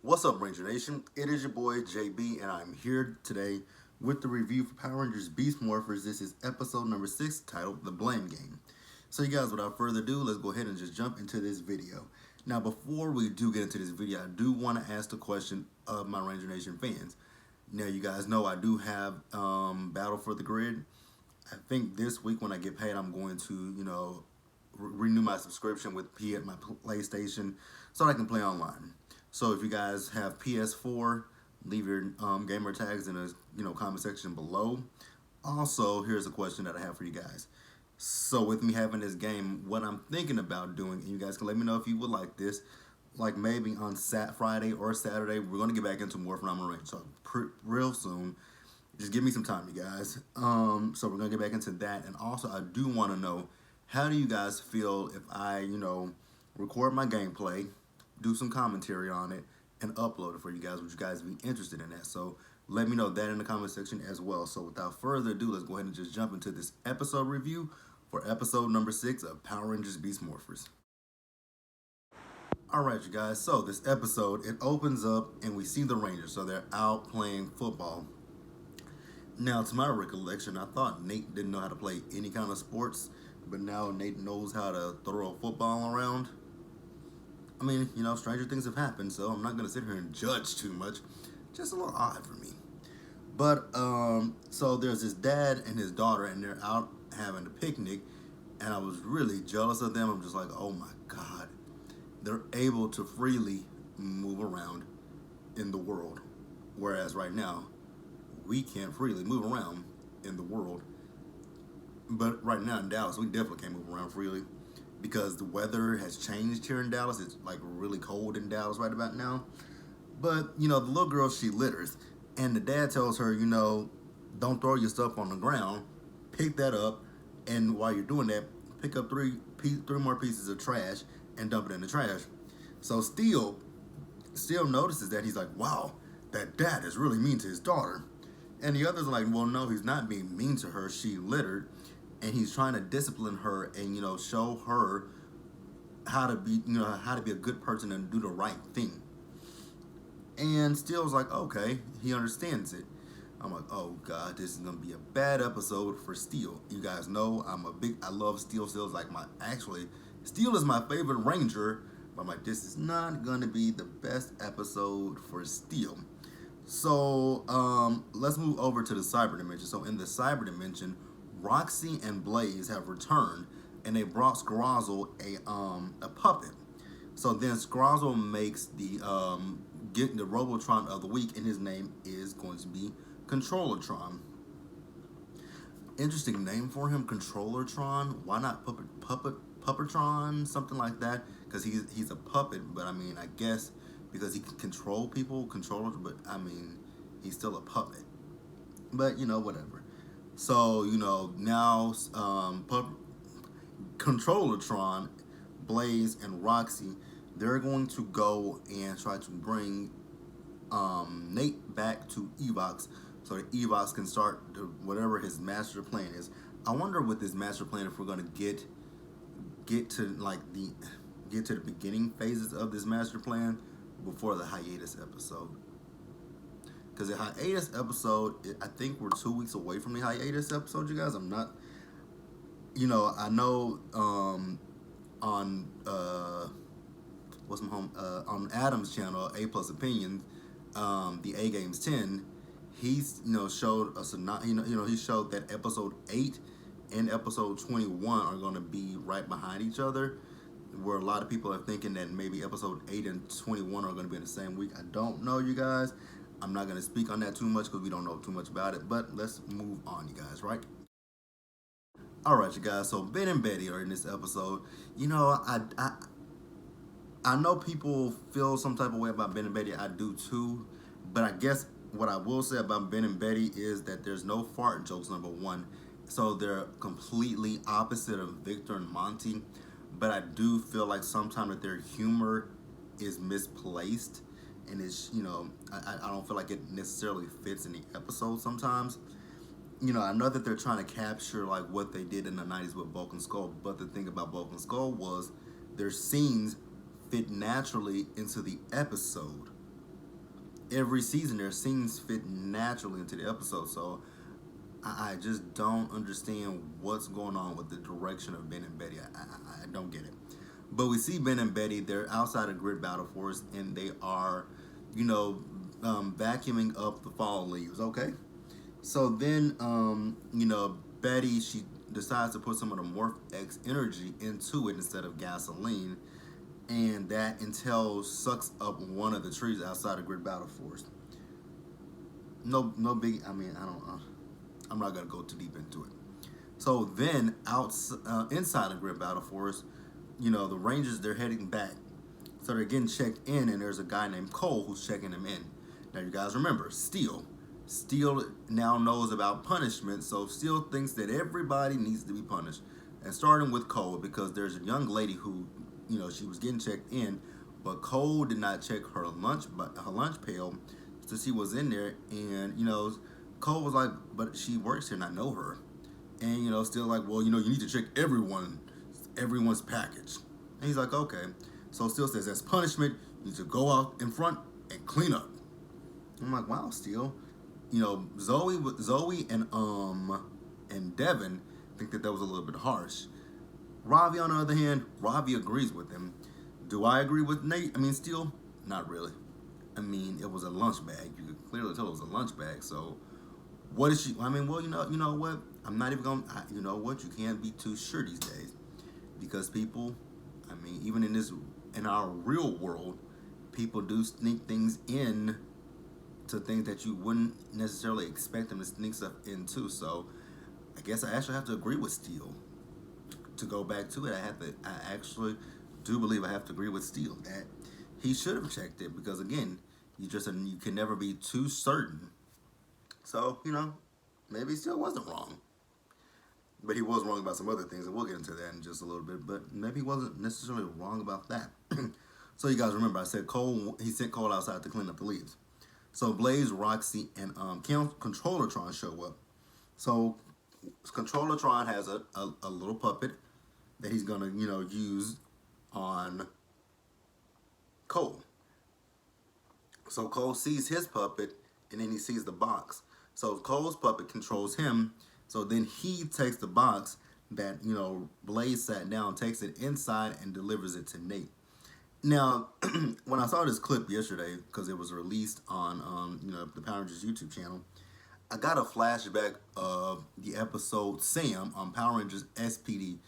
What's up, Ranger Nation? It is your boy JB, and I'm here today with the review for Power Rangers Beast Morphers. This is episode number 6, titled The Blame Game. So, you guys, without further ado, let's go ahead and just jump into this video. Now, before we do get into this video, I do want to ask the question of my Ranger Nation fans. Now, you guys know I do have Battle for the Grid. I think this week when I get paid, I'm going to, renew my subscription with my PlayStation so I can play online. So if you guys have PS4, leave your gamer tags in the comment section below. Also, here's a question that I have for you guys. So with me having this game, what I'm thinking about doing, and you guys can let me know if you would like this, like maybe on Friday or Saturday, we're gonna get back into more phenomenal range. So real soon. Just give me some time, you guys. So we're gonna get back into that, and also I do want to know, how do you guys feel if I, record my gameplay, do some commentary on it, and upload it for you guys? Would you guys be interested in that? So let me know that in the comment section as well. So without further ado, let's go ahead and just jump into this episode review for episode number 6 of Power Rangers Beast Morphers. Alright, you guys, so this episode, it opens up and we see the Rangers. So they're out playing football. Now, to my recollection, I thought Nate didn't know how to play any kind of sports, but now Nate knows how to throw a football around. I mean, stranger things have happened, so I'm not going to sit here and judge too much. Just a little odd for me. But, so there's his dad and his daughter, and they're out having a picnic, and I was really jealous of them. I'm just like, oh my God. They're able to freely move around in the world, whereas right now, we can't freely move around in the world. But right now in Dallas, we definitely can't move around freely because the weather has changed here in Dallas. It's like really cold in Dallas right about now. But, the little girl, she litters. And the dad tells her, don't throw your stuff on the ground. Pick that up. And while you're doing that, pick up three more pieces of trash and dump it in the trash. So Steele notices that. He's like, wow, that dad is really mean to his daughter. And the others are like, well, no, he's not being mean to her. She littered, and he's trying to discipline her and, show her how to be, how to be a good person and do the right thing. And Steele's like, okay, he understands it. I'm like, oh God, this is gonna be a bad episode for Steele. You guys know I love Steele. Steele's like Steele is my favorite Ranger. But I'm like, this is not gonna be the best episode for Steele. So let's move over to the cyber dimension. So in the cyber dimension, Roxy and Blaze have returned, and they brought Scrozzle a puppet. So then Scrozzle makes the Robotron of the week, and his name is going to be Controllertron. Interesting name for him, Controllertron. Why not Puppetron, something like that? Because he's a puppet, but I mean, I guess because he can control people, but I mean, he's still a puppet. But, whatever. So, now Controllertron, Blaze, and Roxy, they're going to go and try to bring Nate back to Evox so that Evox can start whatever his master plan is. I wonder with this master plan if we're going to get to the beginning phases of this master plan before the hiatus episode. Because the hiatus episode, I think we're 2 weeks away from the hiatus episode, you guys. I'm not, I know on on Adam's channel, A+ Opinions, the A Games 10, he's showed us he showed that episode 8 and episode 21 are going to be right behind each other, where a lot of people are thinking that maybe episode 8 and 21 are going to be in the same week. I don't know, you guys. I'm not going to speak on that too much because we don't know too much about it, but let's move on, you guys, right? Alright, you guys, so Ben and Betty are in this episode. I know people feel some type of way about Ben and Betty. I do too, but I guess what I will say about Ben and Betty is that there's no fart jokes, number one. So they're completely opposite of Victor and Monty. But I do feel like sometimes that their humor is misplaced, and it's I don't feel like it necessarily fits in the episode sometimes. I know that they're trying to capture like what they did in the 90s with Bulk and Skull, but the thing about Bulk and Skull was their scenes fit naturally into the episode. every season their scenes fit naturally into the episode. So I just don't understand what's going on with the direction of Ben and Betty. I don't get it. But we see Ben and Betty, they're outside of Grid Battle Force, and they are, you know, vacuuming up the fall leaves, okay? So then, Betty, she decides to put some of the Morph X energy into it instead of gasoline, and that Intel sucks up one of the trees outside of Grid Battle Force. No big, I mean, I don't know. I'm not gonna go too deep into it. So then, inside of Grid Battle Force, the Rangers, they're heading back. So they're getting checked in, and there's a guy named Cole who's checking them in. Now you guys remember, Steel. Steel now knows about punishment, so Steel thinks that everybody needs to be punished. And starting with Cole, because there's a young lady who, she was getting checked in, but Cole did not check her lunch pail to see what's in there. And, Cole was like, but she works here and I know her. And, Steel like, well, you need to check everyone's package. And he's like, okay. So Steel says, as punishment, you need to go out in front and clean up. I'm like, wow, Steel. Zoe and Devin think that was a little bit harsh. Ravi, on the other hand, Ravi agrees with him. Do I agree with Nate? I mean, Steel? Not really. I mean, it was a lunch bag. You could clearly tell it was a lunch bag. So, what is she? I mean, well, you know what? I'm not even going. You know what? You can't be too sure these days, because people. I mean, even in our real world, people do sneak things in to things that you wouldn't necessarily expect them to sneak stuff into. So, I guess I actually have to agree with Steel. To go back to it, I actually do believe I have to agree with Steel that he should have checked it, because again, you can never be too certain. So, maybe he still wasn't wrong. But he was wrong about some other things, and we'll get into that in just a little bit. But maybe he wasn't necessarily wrong about that. So you guys remember, I said he sent Cole outside to clean up the leaves. So Blaze, Roxy, and Controllertron show up. So Controllertron has a little puppet that he's gonna, use on Cole. So Cole sees his puppet, and then he sees the box. So Cole's puppet controls him. So then he takes the box that, Blaze sat down, takes it inside, and delivers it to Nate. Now, when I saw this clip yesterday, because it was released on, the Power Rangers YouTube channel, I got a flashback of the episode Sam on Power Rangers SPD.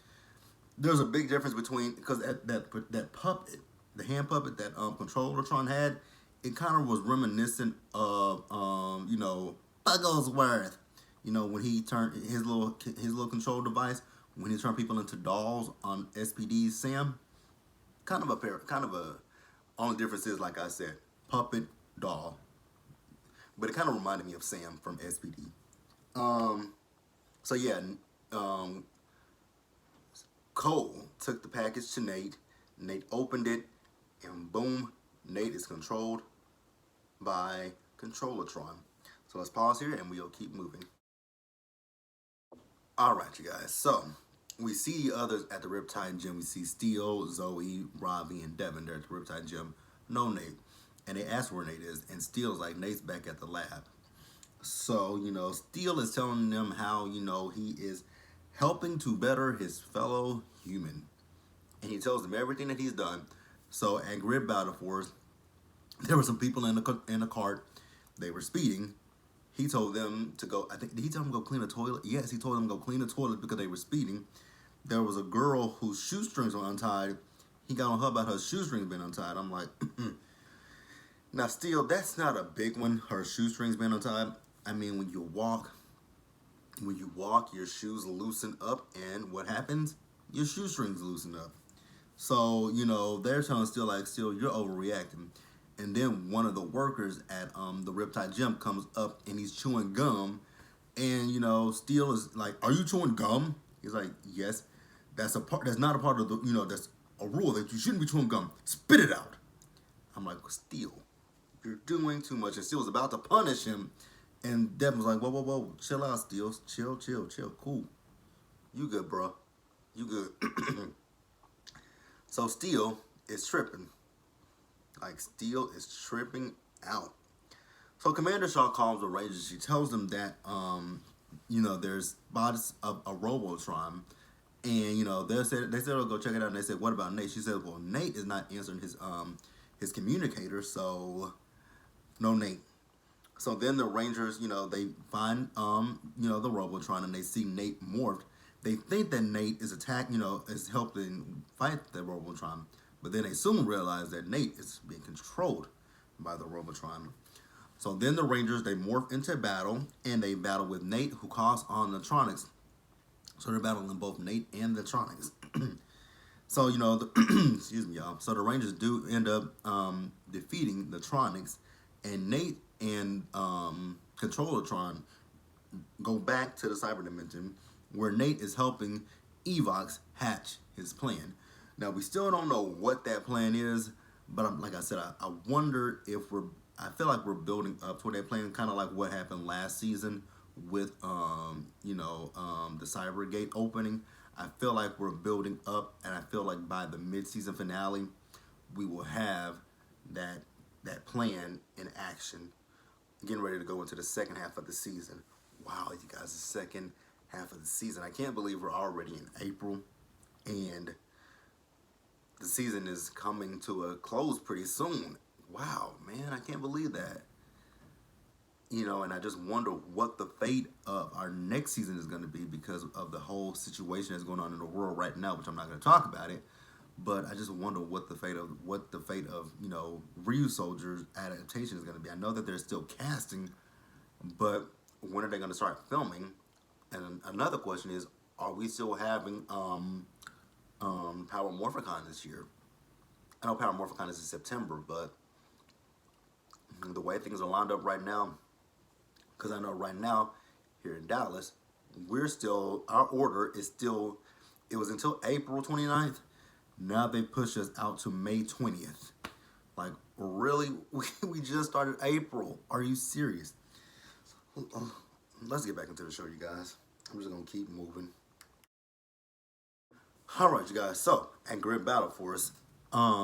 There's a big difference between, because that puppet, the hand puppet that Controllertron had, it kind of was reminiscent of, Bugglesworth. When he turned his little control device, when he turned people into dolls on SPD's Sam, kind of a. Only difference is, like I said, puppet doll, but it kind of reminded me of Sam from SPD. So yeah, Cole took the package to Nate. Nate opened it, and boom, Nate is controlled by Controllertron. So let's pause here, and we'll keep moving. Alright, you guys, so we see the others at the Riptide Gym. We see Steel, Zoe, Robbie, and Devin. They're at the Riptide Gym. No Nate. And they ask where Nate is, and Steel's like, Nate's back at the lab. So, Steel is telling them how, he is helping to better his fellow human. And he tells them everything that he's done. So at Grid Battle Force, there were some people in the cart. They were speeding. He told them to go, did he tell them to go clean the toilet? Yes, he told them to go clean the toilet because they were speeding. There was a girl whose shoestrings were untied. He got on her about her shoestrings being untied. I'm like, now Steel, that's not a big one, her shoestrings being untied. I mean, when you walk, your shoes loosen up, and what happens? Your shoestrings loosen up. So, they're telling Steel, like, Steel, you're overreacting. And then one of the workers at the Riptide Gym comes up, and he's chewing gum. And, Steel is like, are you chewing gum? He's like, yes. That's not a part of the, that's a rule that you shouldn't be chewing gum. Spit it out. I'm like, Steel, you're doing too much. And Steel was about to punish him. And Devin was like, whoa. Chill out, Steel. Chill. Cool. You good, bro. You good. So Steel is tripping. Like, Steel is tripping out. So Commander Shaw calls the Rangers. She tells them that there's bodies of a Robotron, and they said oh, go check it out. And they said, what about Nate? She said, well, Nate is not answering his communicator, so no Nate. So then the Rangers, they find the Robotron, and they see Nate morphed. They think that Nate is is helping fight the Robotron, but then they soon realize that Nate is being controlled by the Robotron. So then the Rangers, they morph into battle, and they battle with Nate, who calls on the Tronics. So they're battling both Nate and the Tronics. So excuse me, y'all. So the Rangers do end up defeating the Tronics, and Nate and Controllertron go back to the cyber dimension where Nate is helping Evox hatch his plan. Now we still don't know what that plan is, but like I said, I wonder if I feel like we're building up toward that plan, kind of like what happened last season with the Cybergate opening. I feel like we're building up, and I feel like by the mid-season finale, we will have that plan in action, getting ready to go into the second half of the season. Wow, you guys, the second half of the season. I can't believe we're already in April, and the season is coming to a close pretty soon. Wow, man, I can't believe that. And I just wonder what the fate of our next season is going to be because of the whole situation that's going on in the world right now, which I'm not going to talk about it. But I just wonder what the fate of Ryu Soldier's adaptation is going to be. I know that they're still casting, but when are they going to start filming? And another question is, are we still having Power Morphicon this year? I know Power Morphicon is in September, but the way things are lined up right now, because I know right now here in Dallas, our order is still, it was until April 29th. Now they push us out to May 20th. Like, really? We just started April. Are you serious? Let's get back into the show, you guys. I'm just going to keep moving. All right, you guys. So, at Grid Battle Force,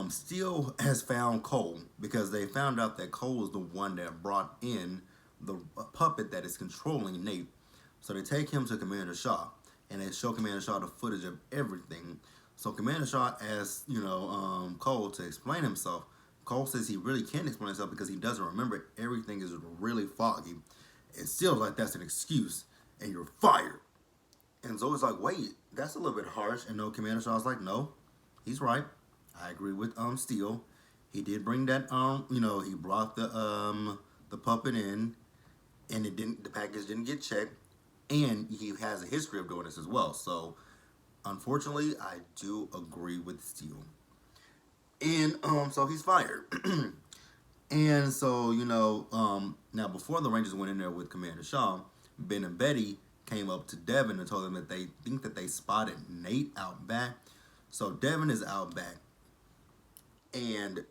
Steel has found Cole because they found out that Cole is the one that brought in the puppet that is controlling Nate. So they take him to Commander Shaw, and they show Commander Shaw the footage of everything. So Commander Shaw asks, Cole to explain himself. Cole says he really can't explain himself because he doesn't remember. Everything is really foggy. It feels like that's an excuse, and you're fired. And Zoe's like, wait, that's a little bit harsh. And Commander Shaw's like, no, he's right. I agree with Steel. He did bring that he brought the puppet in, and the package didn't get checked, and he has a history of doing this as well. So unfortunately, I do agree with Steel. And so he's fired. And so, now before the Rangers went in there with Commander Shaw, Ben and Betty came up to Devin and told him that they think that they spotted Nate out back. So Devin is out back. And,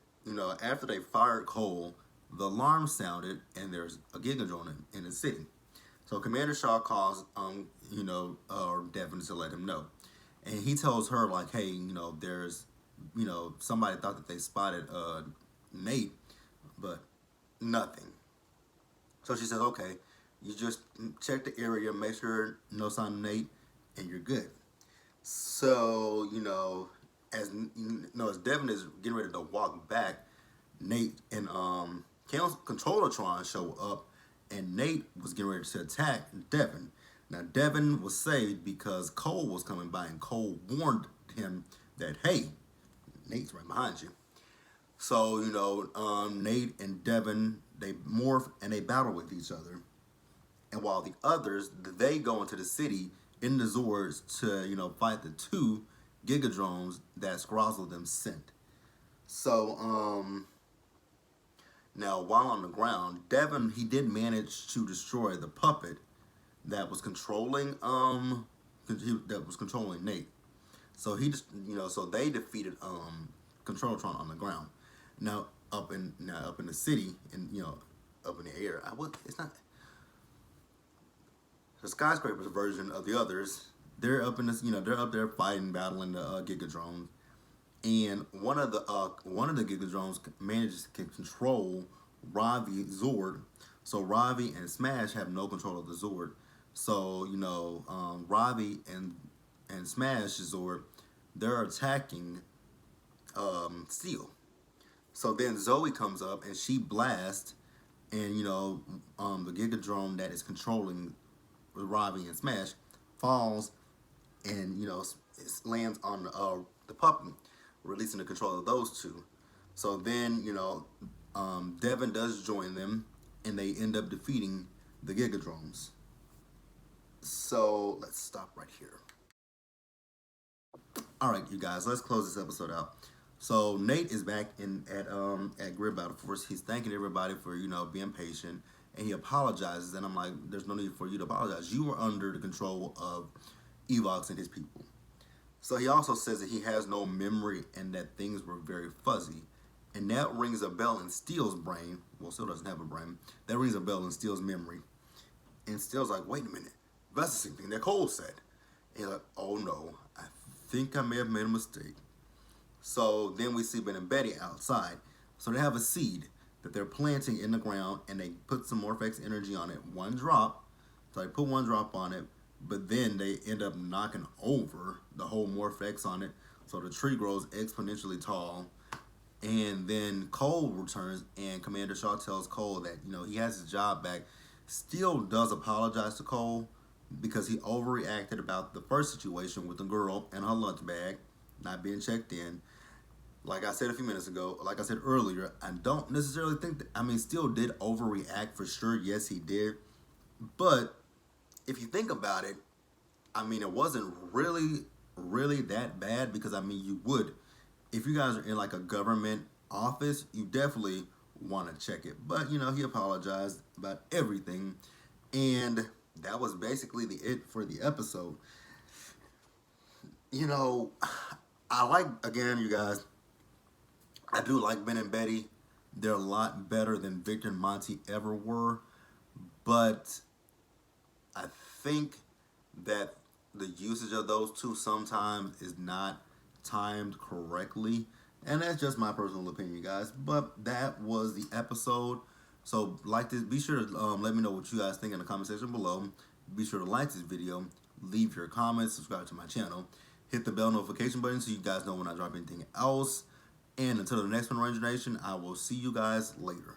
after they fired Cole, the alarm sounded, and there's a Gigadrone in the city. So Commander Shaw calls, Devin to let him know. And he tells her, like, hey, there's, somebody thought that they spotted Nate, but nothing. So she says, okay, you just check the area, make sure no sign of Nate, and you're good. So, as Devin is getting ready to walk back, Nate and Controllertron show up, and Nate was getting ready to attack Devin. Now, Devin was saved because Cole was coming by, and Cole warned him that, hey, Nate's right behind you. So, Nate and Devin, they morph and they battle with each other. And while the others, they go into the city in the Zords to, fight the two Gigadrones that Scrozzle them sent. So, now while on the ground, Devin, he did manage to destroy the puppet that was controlling Nate. So he just so they defeated Controltron on the ground. Now up in the city and up in the air. It's not the skyscrapers version of the others. They're up in this, they're up there fighting, battling the Gigadrones. And one of the Gigadrones manages to control Ravi Zord. So Ravi and Smash have no control of the Zord. So Ravi and Smash Zord, they're attacking Steel. So then Zoe comes up and she blasts, and the Gigadrome that is controlling Ravi and Smash falls, and it lands on the puppy, releasing the control of those two. So then Devin does join them, and they end up defeating the Gigadromes. So let's stop right here. All right, you guys, let's close this episode out. So Nate is back at Grid Battle Force. He's thanking everybody for being patient, and he apologizes. And I'm like, there's no need for you to apologize. You were under the control of Evox and his people. So he also says that he has no memory and that things were very fuzzy. And that rings a bell in Steel's brain. Well, Steel doesn't have a brain. That rings a bell in Steel's memory. And Steel's like, wait a minute. That's the same thing that Cole said. And he's like, oh no, I think I may have made a mistake. So then we see Ben and Betty outside. So they have a seed that they're planting in the ground, and they put some Morphex energy on it. One drop. So they put one drop on it, but then they end up knocking over the whole Morphex on it. So the tree grows exponentially tall. And then Cole returns, and Commander Shaw tells Cole that he has his job back. Steel does apologize to Cole because he overreacted about the first situation with the girl and her lunch bag not being checked in. Like I said a few minutes ago, like I said earlier, I don't necessarily think that, Steel did overreact for sure. Yes, he did. But if you think about it, it wasn't really that bad, because you would, if you guys are in like a government office, you definitely want to check it. But he apologized about everything, and that was basically it for the episode. I like, again, you guys, I do like Ben and Betty. They're a lot better than Victor and Monty ever were, but I think that the usage of those two sometimes is not timed correctly, and that's just my personal opinion, guys. But that was the episode. So like this, be sure to let me know what you guys think in the comment section below. Be sure to like this video, leave your comments, subscribe to my channel, hit the bell notification button so you guys know when I drop anything else. And until the next one, Ranger Nation, I will see you guys later.